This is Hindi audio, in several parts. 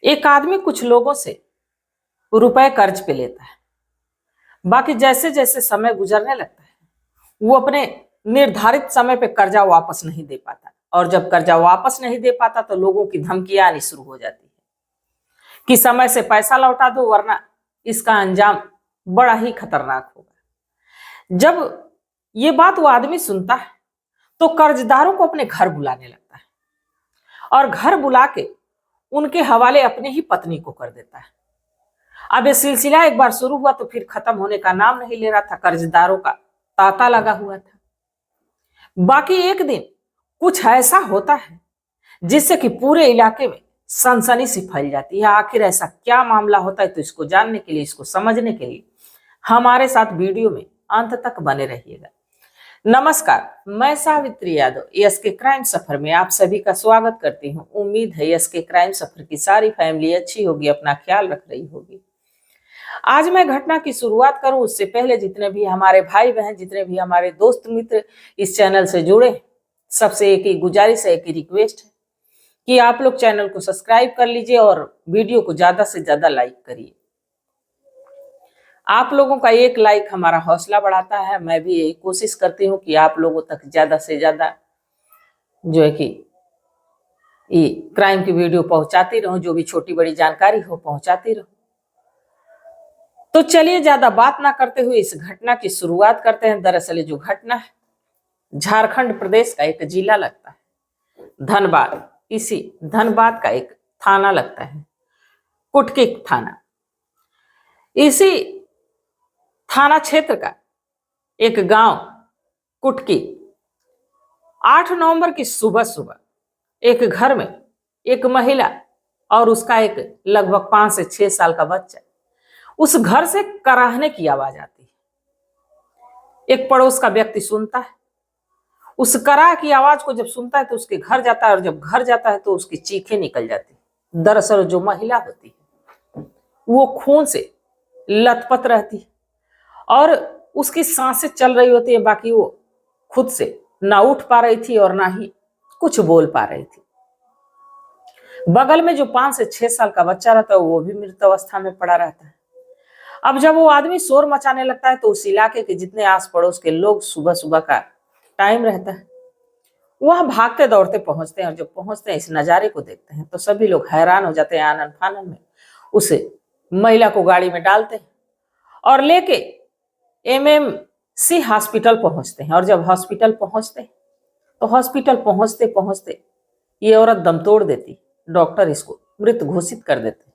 एक आदमी कुछ लोगों से रुपए कर्ज पे लेता है। बाकी जैसे जैसे समय गुजरने लगता है वो अपने निर्धारित समय पे कर्जा वापस नहीं दे पाता, और जब कर्जा वापस नहीं दे पाता तो लोगों की धमकियां आनी शुरू हो जाती है कि समय से पैसा लौटा दो वरना इसका अंजाम बड़ा ही खतरनाक होगा। जब ये बात वो आदमी सुनता है तो कर्जदारों को अपने घर बुलाने लगता है और घर बुला के उनके हवाले अपने ही पत्नी को कर देता है। अब ये सिलसिला एक बार शुरू हुआ तो फिर खत्म होने का नाम नहीं ले रहा था। कर्जदारों का तांता लगा हुआ था। बाकी एक दिन कुछ ऐसा होता है जिससे कि पूरे इलाके में सनसनी सी फैल जाती है। आखिर ऐसा क्या मामला होता है, तो इसको जानने के लिए, इसको समझने के लिए हमारे साथ वीडियो में अंत तक बने रहिएगा। नमस्कार, मैं सावित्री यादव एसके क्राइम सफर में आप सभी का स्वागत करती हूँ। उम्मीद है एसके क्राइम सफर की सारी फैमिली अच्छी होगी, अपना ख्याल रख रही होगी। आज मैं घटना की शुरुआत करूं उससे पहले जितने भी हमारे भाई बहन, जितने भी हमारे दोस्त मित्र इस चैनल से जुड़े, सबसे एक ही गुजारिश है, एक ही रिक्वेस्ट है कि आप लोग चैनल को सब्सक्राइब कर लीजिए और वीडियो को ज्यादा से ज्यादा लाइक करिए। आप लोगों का एक लाइक हमारा हौसला बढ़ाता है। मैं भी यही कोशिश करती हूँ कि आप लोगों तक ज्यादा से ज्यादा जो है कि ये क्राइम की वीडियो पहुंचाती रहूं, जो भी छोटी बड़ी जानकारी हो पहुंचाती रहूं। तो चलिए ज्यादा बात ना करते हुए इस घटना की शुरुआत करते हैं। दरअसल जो घटना है झारखंड प्रदेश का एक जिला लगता है धनबाद। इसी धनबाद का एक थाना लगता है कुटकी थाना। इसी थाना क्षेत्र का एक गांव कुटकी 8 नवंबर की सुबह सुबह एक घर में एक महिला और उसका एक लगभग 5 से 6 साल का बच्चा, उस घर से कराहने की आवाज आती है। एक पड़ोस का व्यक्ति सुनता है। उस कराह की आवाज को जब सुनता है तो उसके घर जाता है, और जब घर जाता है तो उसकी चीखें निकल जाती है। दरअसल जो महिला होती है वो खून से लथपथ रहती है और उसकी सांसें चल रही होती है। बाकी वो खुद से ना उठ पा रही थी और ना ही कुछ बोल पा रही थी। बगल में जो 5 से 6 साल का बच्चा रहता है वो भी मृत अवस्था में पड़ा रहता है। अब जब वो आदमी शोर मचाने लगता है तो उस इलाके के जितने आस पड़ोस के लोग, सुबह सुबह का टाइम रहता है, वहां भागते दौड़ते पहुंचते हैं। और जब पहुंचते हैं इस नजारे को देखते हैं तो सभी लोग हैरान हो जाते हैं। आनन फानन में उसे महिला को गाड़ी में डालते हैं और लेके एमएमसी हॉस्पिटल पहुंचते हैं। और जब हॉस्पिटल पहुंचते हैं तो हॉस्पिटल पहुंचते पहुंचते ये औरत दम तोड़ देती। डॉक्टर इसको मृत घोषित कर देते।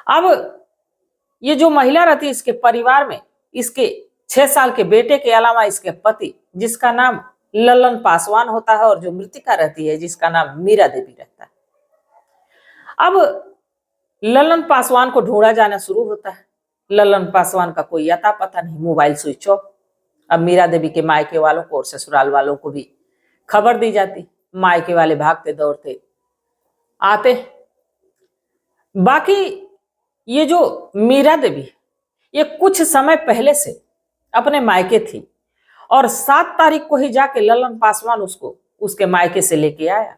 अब ये जो महिला रहती है इसके परिवार में इसके 6 साल के बेटे के अलावा इसके पति, जिसका नाम ललन पासवान होता है, और जो मृतिका रहती है जिसका नाम मीरा देवी रहता है। अब ललन पासवान को ढूंढा जाना शुरू होता है। ललन पासवान का कोई अता पता नहीं, मोबाइल स्विच ऑफ। अब मीरा देवी के मायके वालों को और ससुराल वालों को भी खबर दी जाती। मायके वाले भागते दौड़ते आते। बाकी ये जो मीरा देवी ये कुछ समय पहले से अपने मायके थी और 7 तारीख को ही जाके ललन पासवान उसको उसके मायके से लेके आया,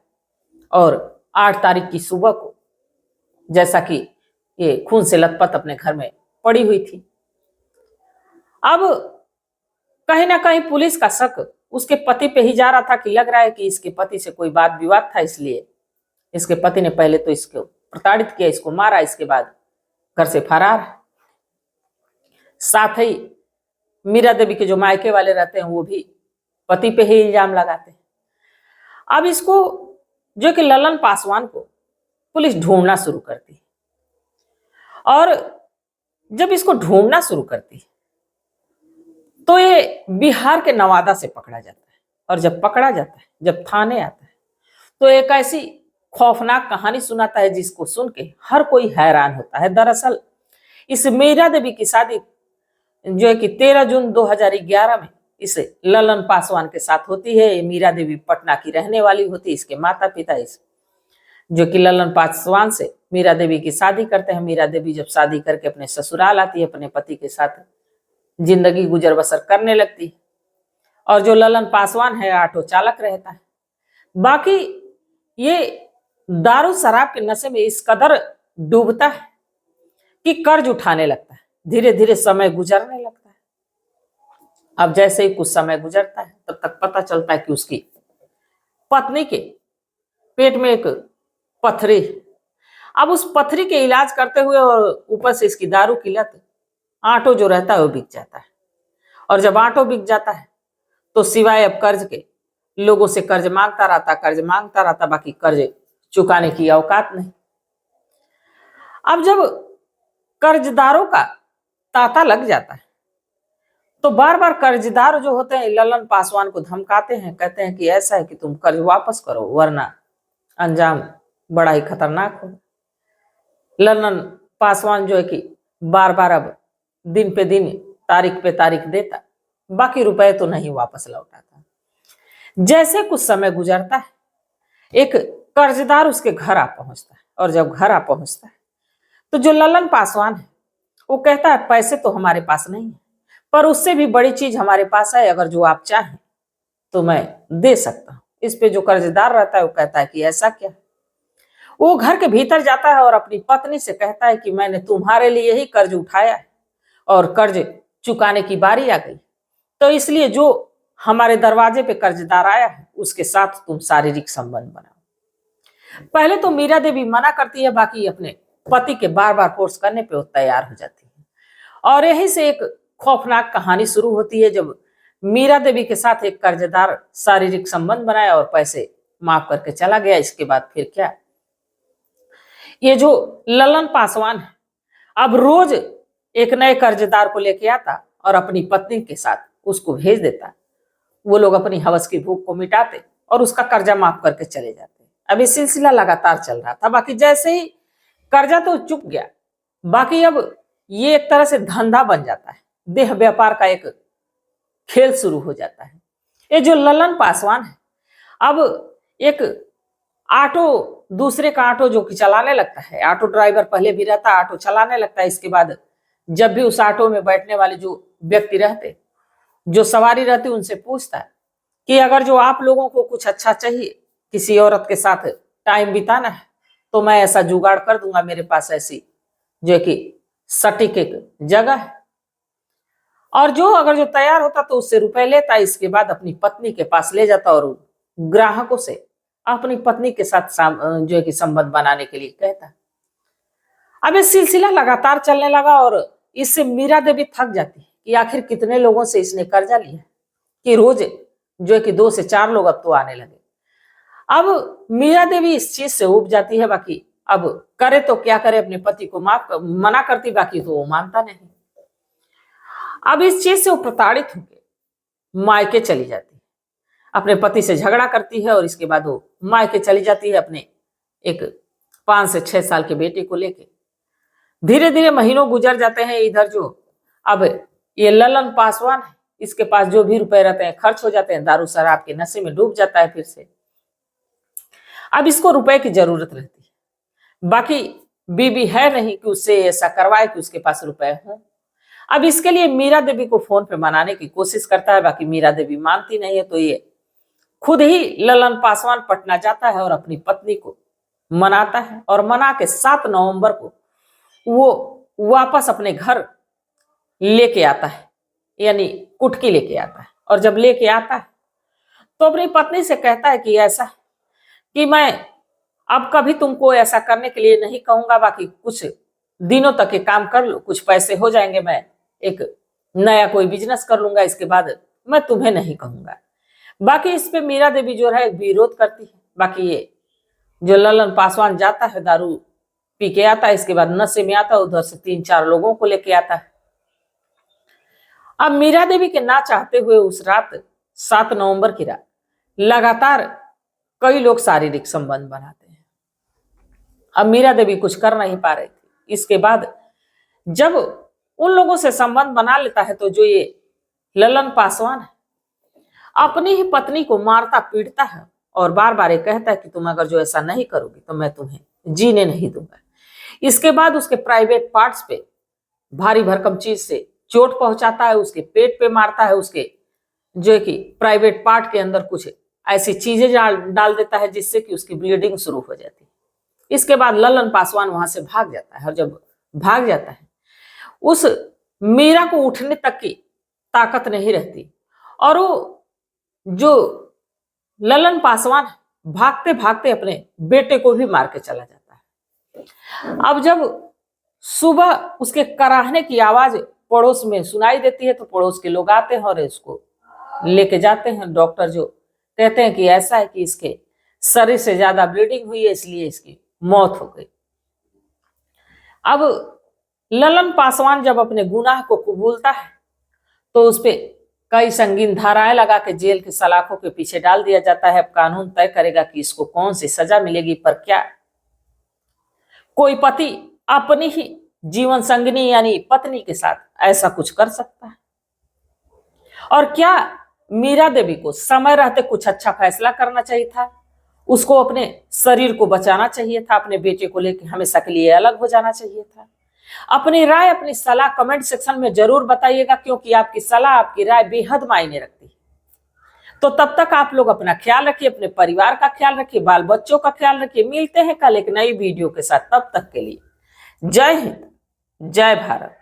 और 8 तारीख की सुबह को जैसा कि ये खून से लथपथ अपने घर में पड़ी हुई थी। अब कहीं ना कहीं पुलिस का शक उसके पति पे ही जा रहा था कि लग रहा है कि इसके पति से कोई बात विवाद था, इसलिए इसके पति ने पहले तो इसको प्रताड़ित किया, इसको मारा, इसके बाद घर से फरार। साथ ही मीरा देवी के जो मायके वाले रहते हैं वो भी पति पे ही इल्जाम लगाते हैं। अब इसको जो कि ललन पासवान को पुलिस ढूंढना शुरू करती है, और जब इसको ढूंढना शुरू करती है तो ये बिहार के नवादा से पकड़ा जाता है। और जब पकड़ा जाता है, जब थाने आता है तो एक ऐसी खौफनाक कहानी सुनाता है जिसको सुन के हर कोई हैरान होता है। दरअसल इस मीरा देवी की शादी जो है कि 13 जून 2011 में इस ललन पासवान के साथ होती है। मीरा देवी पटना की रहने वाली होती है। इसके माता पिता इस जो कि ललन पासवान से मीरा देवी की शादी करते हैं। मीरा देवी जब शादी करके अपने ससुराल आती है, अपने पति के साथ जिंदगी गुजर बसर करने लगती है। और जो ललन पासवान है ऑटो चालक रहता है। बाकी ये दारू शराब के नशे में इस कदर डूबता है कि कर्ज उठाने लगता है। धीरे धीरे समय गुजरने लगता है। अब जैसे ही कुछ समय गुजरता है तब तक पता चलता है कि उसकी पत्नी के पेट में एक पथरी। अब उस पथरी के इलाज करते हुए और ऊपर से इसकी दारू की लत, आटो जो रहता है वो बिक जाता है। और जब आटो बिक जाता है तो सिवाय अब कर्ज के लोगों से कर्ज मांगता रहता, बाकी कर्ज चुकाने की औकात नहीं। अब जब कर्जदारों का तांता लग जाता है तो बार बार कर्जदार जो होते हैं ललन पासवान को धमकाते हैं, कहते हैं कि ऐसा है कि तुम कर्ज वापस करो वरना अंजाम बड़ा ही खतरनाक हो। ललन पासवान जो है कि बार बार अब दिन पे दिन तारीख पे तारीख देता, बाकी रुपए तो नहीं वापस लौटाता। जैसे कुछ समय गुजरता है एक कर्जदार उसके घर आ पहुंचता है, और जब घर आ पहुंचता है तो जो ललन पासवान है वो कहता है पैसे तो हमारे पास नहीं है, पर उससे भी बड़ी चीज हमारे पास है, अगर जो आप चाहें तो मैं दे सकता हूं। इस पे जो कर्जदार रहता है वो कहता है कि ऐसा क्या। वो घर के भीतर जाता है और अपनी पत्नी से कहता है कि मैंने तुम्हारे लिए ही कर्ज उठाया है और कर्ज चुकाने की बारी आ गई, तो इसलिए जो हमारे दरवाजे पे कर्जदार आया है उसके साथ तुम शारीरिक संबंध बनाओ। पहले तो मीरा देवी मना करती है, बाकी अपने पति के बार बार फोर्स करने पे वो तैयार हो जाती है। और यहीं से एक खौफनाक कहानी शुरू होती है। जब मीरा देवी के साथ एक कर्जदार शारीरिक संबंध बनाया और पैसे माफ करके चला गया, इसके बाद फिर क्या, ये जो ललन पासवान है अब रोज एक नए कर्जदार को लेके आता और अपनी पत्नी के साथ उसको भेज देता। वो लोग अपनी हवस की भूख को मिटाते और उसका कर्जा माफ करके चले जाते। अब ये सिलसिला लगातार चल रहा था। बाकी जैसे ही कर्जा तो चुक गया, बाकी अब ये एक तरह से धंधा बन जाता है, देह व्यापार का एक खेल शुरू हो जाता है। ये जो ललन पासवान है अब एक ऑटो, दूसरे का ऑटो जो कि चलाने लगता है, ऑटो ड्राइवर पहले भी रहता, ऑटो चलाने लगता है। इसके बाद जब भी उस ऑटो में बैठने वाले जो व्यक्ति रहते, जो सवारी रहती, उनसे पूछता है कि अगर जो आप लोगों को कुछ अच्छा चाहिए, किसी औरत के साथ टाइम बिताना है, तो मैं ऐसा जुगाड़ कर दूंगा, मेरे पास ऐसी जो कि सटीक एक जगह है। और जो अगर जो तैयार होता तो उससे रुपए लेता, इसके बाद अपनी पत्नी के पास ले जाता और ग्राहकों से अपनी पत्नी के साथ जो है कि संबंध बनाने के लिए कहता। अब ये सिलसिला लगातार चलने लगा और इससे मीरा देवी थक जाती है कि आखिर कितने लोगों से इसने कर्जा लिया कि रोज जो है कि 2 से 4 लोग अब तो आने लगे। अब मीरा देवी इस चीज से उब जाती है, बाकी अब करे तो क्या करे, अपने पति को मना करती, बाकी तो वो मानता नहीं। अब इस चीज से वो प्रताड़ित होकर मायके चली जाती है, अपने पति से झगड़ा करती है और इसके बाद वो मायके चली जाती है अपने एक 5 से 6 साल के बेटे को लेके। धीरे धीरे महीनों गुजर जाते हैं। इधर जो अब ये ललन पासवान है, इसके पास जो भी रुपए रहते हैं खर्च हो जाते हैं, दारू शराब के नशे में डूब जाता है फिर से। अब इसको रुपए की जरूरत रहती है, बाकी बीबी है नहीं कि उससे ऐसा करवाए कि उसके पास रुपए हों। अब इसके लिए मीरा देवी को फोन पे मनाने की कोशिश करता है, बाकी मीरा देवी मानती नहीं है। तो ये खुद ही ललन पासवान पटना जाता है और अपनी पत्नी को मनाता है, और मना के 7 नवंबर को वो वापस अपने घर लेके आता है, यानी कुटकी लेके आता है। और जब लेके आता है तो अपनी पत्नी से कहता है कि ऐसा कि मैं अब कभी तुमको ऐसा करने के लिए नहीं कहूंगा, बाकी कुछ दिनों तक ये काम कर लो, कुछ पैसे हो जाएंगे, मैं एक नया कोई बिजनेस कर लूंगा, इसके बाद मैं तुम्हें नहीं कहूंगा। बाकी इस पे मीरा देवी जो है विरोध करती है। बाकी ये जो ललन पासवान जाता है, दारू पी के आता है, इसके बाद नशे में आता है, उधर से 3-4 लोगों को लेके आता है। अब मीरा देवी के ना चाहते हुए उस रात 7 नवंबर की रात लगातार कई लोग शारीरिक संबंध बनाते हैं। अब मीरा देवी कुछ कर नहीं पा रही थी। इसके बाद जब उन लोगों से संबंध बना लेता है तो जो ये ललन पासवान है अपनी ही पत्नी को मारता पीटता है और बार बार ये कहता है कि तुम अगर जो ऐसा नहीं करोगी तो मैं तुम्हें जीने नहीं दूंगा। इसके बाद उसके प्राइवेट पार्ट्स पे भारी भरकम चीज से चोट पहुंचाता है, उसके पेट पे मारता है, उसके जो है कि प्राइवेट पार्ट के अंदर कुछ ऐसी चीजें डाल देता है जिससे कि उसकी ब्लीडिंग शुरू हो जाती है। इसके बाद ललन पासवान वहां से भाग जाता है, और जब भाग जाता है उस मीरा को उठने तक की ताकत नहीं रहती, और वो जो ललन पासवान भागते भागते अपने बेटे को भी मार के चला जाता है। अब जब सुबह उसके कराहने की आवाज पड़ोस में सुनाई देती है तो पड़ोस के लोग आते हैं और इसको लेके जाते हैं। डॉक्टर जो कहते हैं कि ऐसा है कि इसके शरीर से ज्यादा ब्लीडिंग हुई है, इसलिए इसकी मौत हो गई। अब ललन पासवान जब अपने गुनाह को कबूलता है तो उस पे कई संगीन धाराएं लगा के जेल के सलाखों के पीछे डाल दिया जाता है। अब कानून तय करेगा कि इसको कौन सी सजा मिलेगी, पर क्या कोई पति अपनी ही जीवन संगिनी यानी पत्नी के साथ ऐसा कुछ कर सकता है? और क्या मीरा देवी को समय रहते कुछ अच्छा फैसला करना चाहिए था? उसको अपने शरीर को बचाना चाहिए था, अपने बेटे को लेकर हमेशा के लिए अलग हो जाना चाहिए था? अपनी राय, अपनी सलाह कमेंट सेक्शन में जरूर बताइएगा, क्योंकि आपकी सलाह, आपकी राय बेहद मायने रखती है। तो तब तक आप लोग अपना ख्याल रखिए, अपने परिवार का ख्याल रखिए, बाल बच्चों का ख्याल रखिए। मिलते हैं कल एक नई वीडियो के साथ, तब तक के लिए जय हिंद, जय भारत।